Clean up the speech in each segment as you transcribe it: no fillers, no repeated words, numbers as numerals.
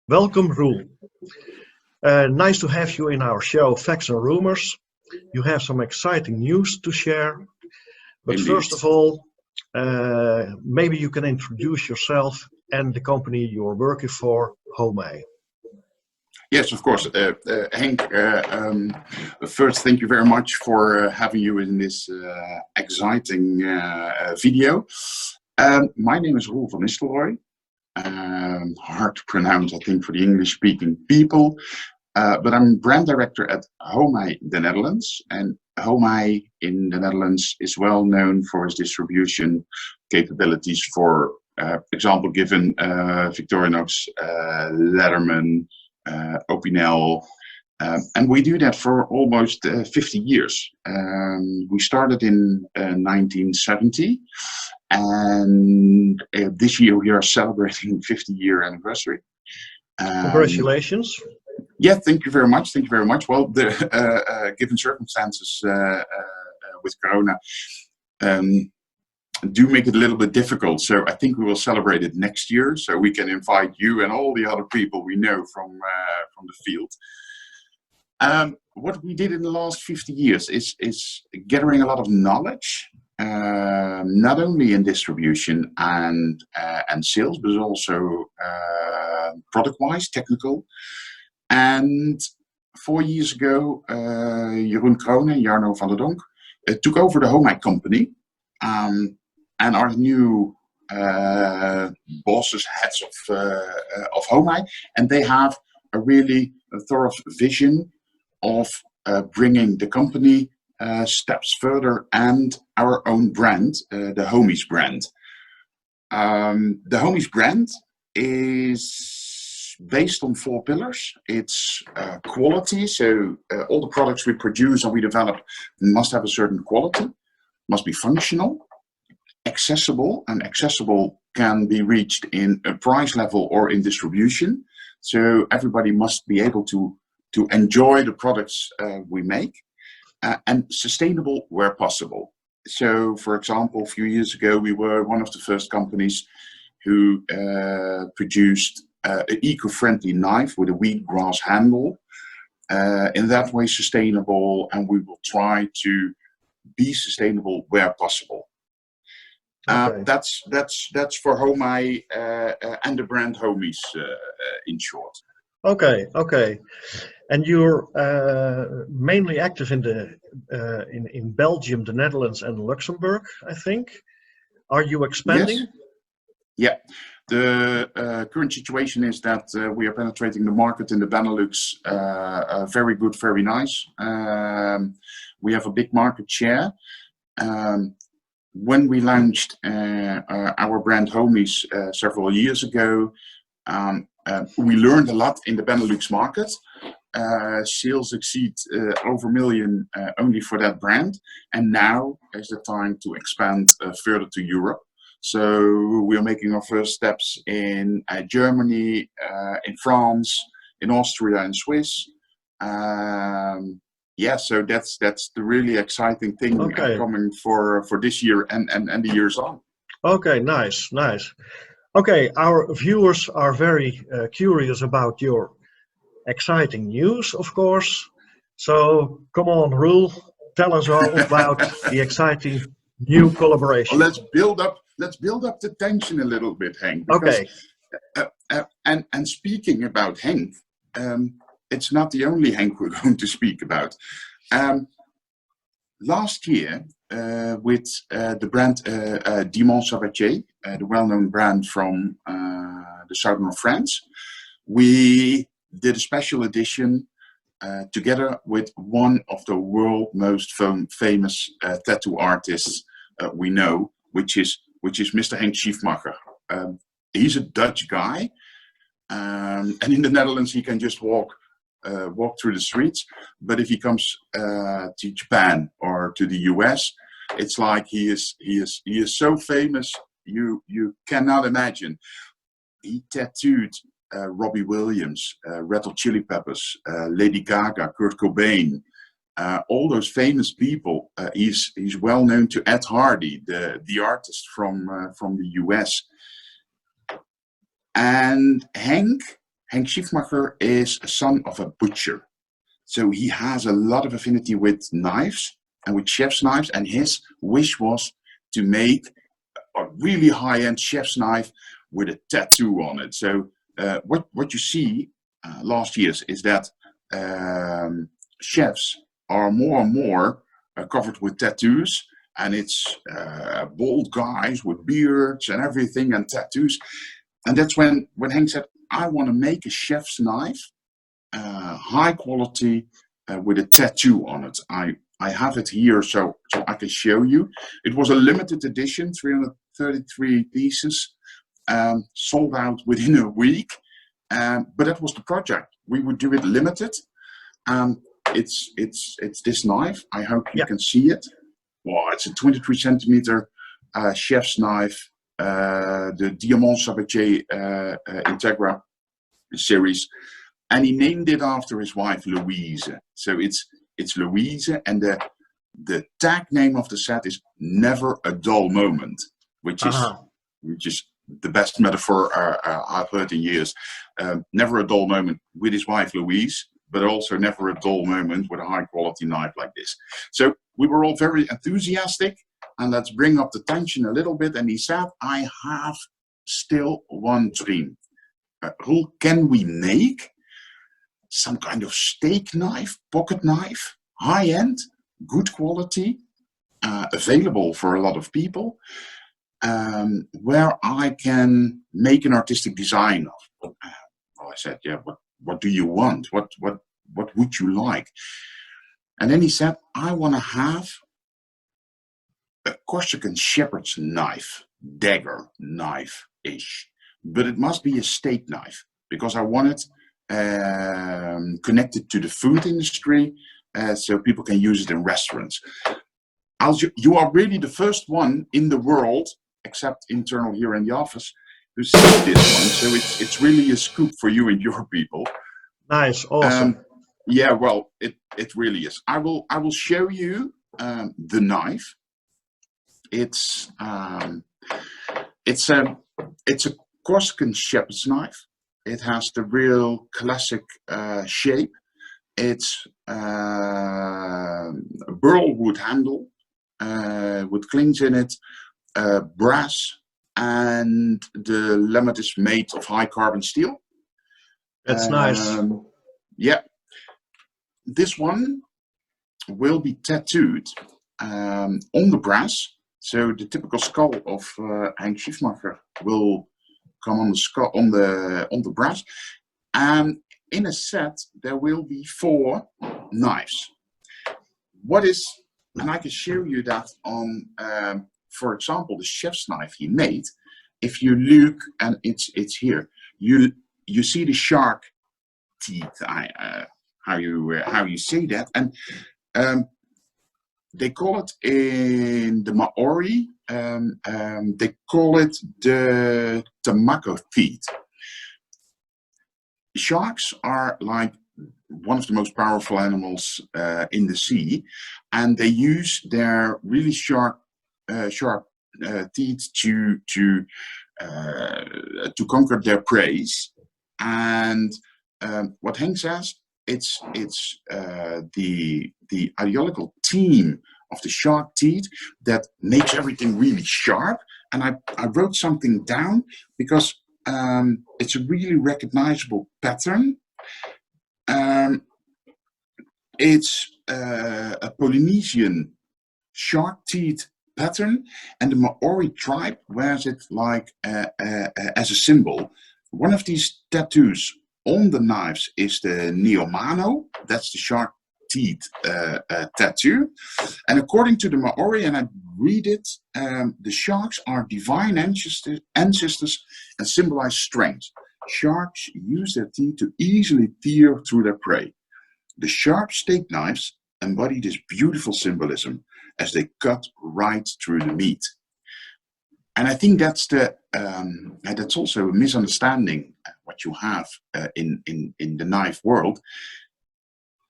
Welcome, Roel. Nice to have you in our show, Facts and Rumors. You have some exciting news to share. But Indeed. first of all, maybe you can introduce yourself and the company you're working for, Homeij. Yes, of course. Henk, first, thank you very much for having you in this exciting video. My name is Roel van Nistelrooy. Hard to pronounce, I think, for the English-speaking people. But I'm brand director at Homeij, the Netherlands. And Homeij in the Netherlands is well known for its distribution capabilities for example given Victorinox, Leatherman, Opinel. And we do that for almost 50 years. We started in 1970. And this year we are celebrating 50-year anniversary. Congratulations. Yeah, thank you very much. Thank you very much. Well, the given circumstances with Corona do make it a little bit difficult. So I think we will celebrate it next year. So we can invite you and all the other people we know from the field. What we did in the last 50 years is gathering a lot of knowledge. Not only in distribution and sales, but also product-wise, technical. And 4 years ago, Jeroen Kroon and Jarno van der Donk took over the Homeij company, and are new bosses, heads of Homeij, and they have a really thorough vision of bringing the company steps further and our own brand, the Homeij brand. The Homeij brand is based on 4 pillars. It's quality, so all the products we produce and we develop must have a certain quality, must be functional, accessible, and accessible can be reached in a price level or in distribution. So everybody must be able to enjoy the products we make. And sustainable where possible. So, for example, a few years ago, we were one of the first companies who produced an eco-friendly knife with a wheatgrass handle. In that way, sustainable, and we will try to be sustainable where possible. Okay. That's for Homeij and the brand Homeij in short. Okay. And you're mainly active in Belgium, the Netherlands, and Luxembourg, I think. Are you expanding? Yes. Yeah. The current situation is that we are penetrating the market in the Benelux. Very good, very nice. We have a big market share. When we launched our brand Homeij several years ago, we learned a lot in the Benelux market. Sales exceed over $1 million only for that brand, and now is the time to expand further to Europe. So we are making our first steps in Germany, in France, in Austria, and Swiss. Yeah, so that's the really exciting thing coming for this year and the years on. Okay, nice. Okay, our viewers are very curious about your exciting news, of course. So come on, Roel, tell us all about the exciting new collaboration. Well, let's build up the tension a little bit, Henk. Because, and speaking about Henk, it's not the only Henk we're going to speak about. Last year, with the brand Diamant Sabatier, the well-known brand from the southern of France, we did a special edition together with one of the world's most famous tattoo artists we know, which is Mr. Henk Schiefmacher. He's a Dutch guy, and in the Netherlands he can just walk through the streets. But if he comes to Japan or to the US, it's like he is so famous you cannot imagine. He tattooed Robbie Williams, Red Hot Chili Peppers, Lady Gaga, Kurt Cobain, all those famous people. He's well known to Ed Hardy, the artist from the US. And Henk Henk Schiefmacher is a son of a butcher. So he has a lot of affinity with knives and with chef's knives. And his wish was to make a really high-end chef's knife with a tattoo on it. So what you see last years is that chefs are more and more covered with tattoos, and it's bald guys with beards and everything and tattoos. And that's when Henk said, I want to make a chef's knife, high quality, with a tattoo on it. I have it here so I can show you. It was a limited edition, 333 pieces, sold out within a week. But that was the project. We would do it limited. It's this knife. I hope you can see it. Wow, it's a 23 centimeter chef's knife, the Diamant Sabatier Integra series, and he named it after his wife Louise. So it's Louise, and the tag name of the set is "Never a Dull Moment," which is the best metaphor I've heard in years. Never a dull moment with his wife Louise, but also never a dull moment with a high quality knife like this. So we were all very enthusiastic, and let's bring up the tension a little bit. And he said, I have still one dream. Roel, can we make some kind of steak knife, pocket knife, high end, good quality, available for a lot of people, where I can make an artistic design of? Well, I said, yeah, what do you want? What would you like? And then he said, I want to have a Corsican shepherd's knife, dagger knife-ish, but it must be a steak knife because I want it connected to the food industry, so people can use it in restaurants. You are really the first one in the world, except internal here in the office, who sees this one. So it's really a scoop for you and your people. Nice, awesome. Yeah, well, it really is. I will show you the knife. It's a Corsican shepherd's knife. It has the real classic shape. It's a burl wood handle with clings in it, brass, and the lemmet is made of high carbon steel. That's nice. Yeah. This one will be tattooed on the brass. So the typical skull of Henk Schiefmacher will come on the skull, on the brass. And in a set, there will be 4 knives. And I can show you that on, for example, the chef's knife he made. If you look, and it's here, you see the shark teeth. How you say that? And they call it in the Maori. They call it the tamako teeth. Sharks are like one of the most powerful animals in the sea, and they use their really sharp teeth to conquer their prey. And what Henk says, it's the ideological team of the shark teeth that makes everything really sharp. And I wrote something down because it's a really recognizable pattern. It's a Polynesian shark teeth pattern, and the Maori tribe wears it like as a symbol. One of these tattoos on the knives is the Neomano, that's the shark teeth tattoo. And according to the Maori, and I read it, the sharks are divine ancestors and symbolize strength. Sharks use their teeth to easily tear through their prey. The sharp steak knives embody this beautiful symbolism as they cut right through the meat. And I think that's also a misunderstanding what you have in the knife world.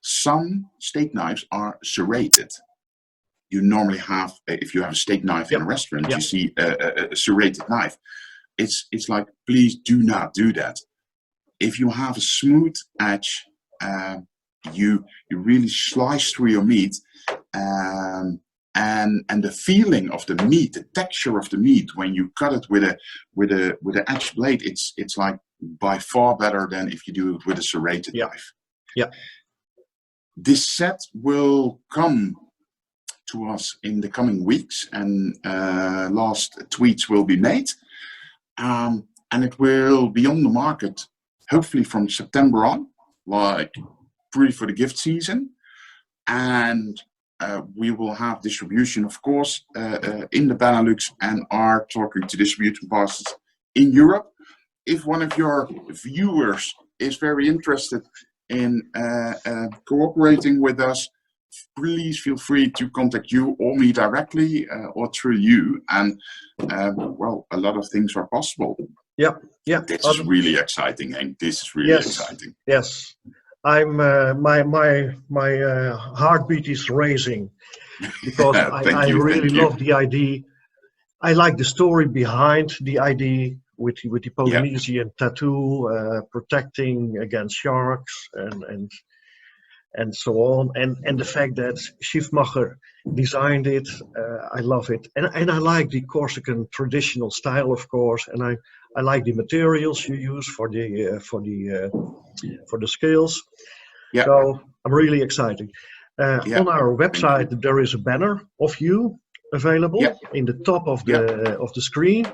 Some steak knives are serrated. You normally have, if you have a steak knife in a restaurant, you see a serrated knife. It's like, please do not do that. if you have a smooth edge, you really slice through your meat, and the feeling of the meat, the texture of the meat when you cut it with a edge blade, it's like by far better than if you do it with a serrated knife. Yeah. This set will come to us in the coming weeks, and last tweets will be made, and it will be on the market hopefully from September on, like pretty for the gift season, and we will have distribution, of course, in the Benelux, and are talking to distribution partners in Europe. If one of your viewers is very interested in cooperating with us, please feel free to contact you or me directly, or through you, and well, a lot of things are possible. Yeah. This is really exciting, Henk. This is really exciting. Yes, I'm my heartbeat is racing because I really love the idea. I like the story behind the idea with the Polynesian tattoo, protecting against sharks and so on, and the fact that Schiefmacher designed it. I love it, and I like the Corsican traditional style, of course, and I like the materials you use for the scales. Yeah. So I'm really excited. On our website there is a banner of you available in the top of the screen.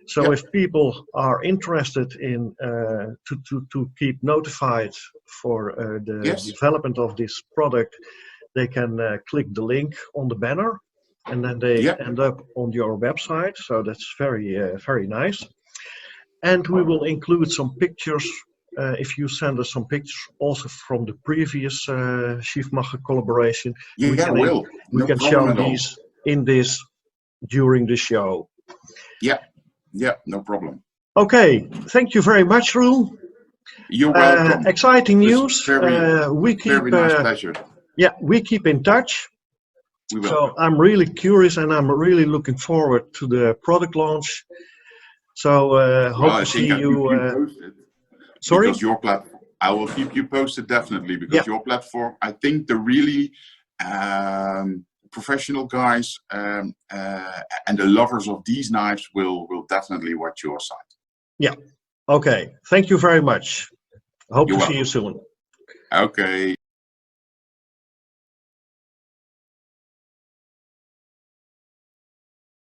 So if people are interested in to keep notified for the development of this product, they can click the link on the banner, and then they end up on your website. So that's very nice. And we will include some pictures. If you send us some pictures also from the previous Schiefmacher collaboration, we can show these in this during the show. Yeah, no problem. Okay, thank you very much, Roel. You're welcome. Exciting news. We keep very nice pleasure. Yeah, we keep in touch. We will. So I'm really curious, and I'm really looking forward to the product launch. So hope to see you. Sorry? Because your platform, I will keep you posted definitely, because your platform, I think the really professional guys and the lovers of these knives will definitely watch your site. Yeah. Okay. Thank you very much. Hope to see you soon. Okay.